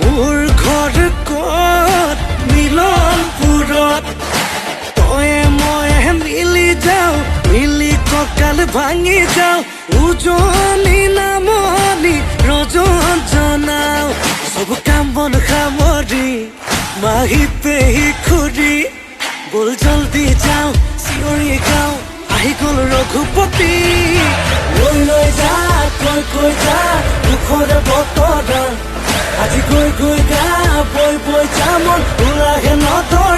মোৰ ঘৰ ক'ত মিলনপুৰত তয়ে ময়ে মিলি যাওঁ মিলি কঁকাল ভাঙি যাওঁ উজনি নামনি ৰজন জনাওঁ চব কাম বন সামৰি মাহী পেহী খুৰী বল জলদি যাওঁ চিঞৰি গাওঁ আহি গ'ল ৰঘুপতি লৈ লৈ যা কৈ যা দুখৰে বতৰা আজি গৈ গা বৈ যা মন ওলাহে নতৰা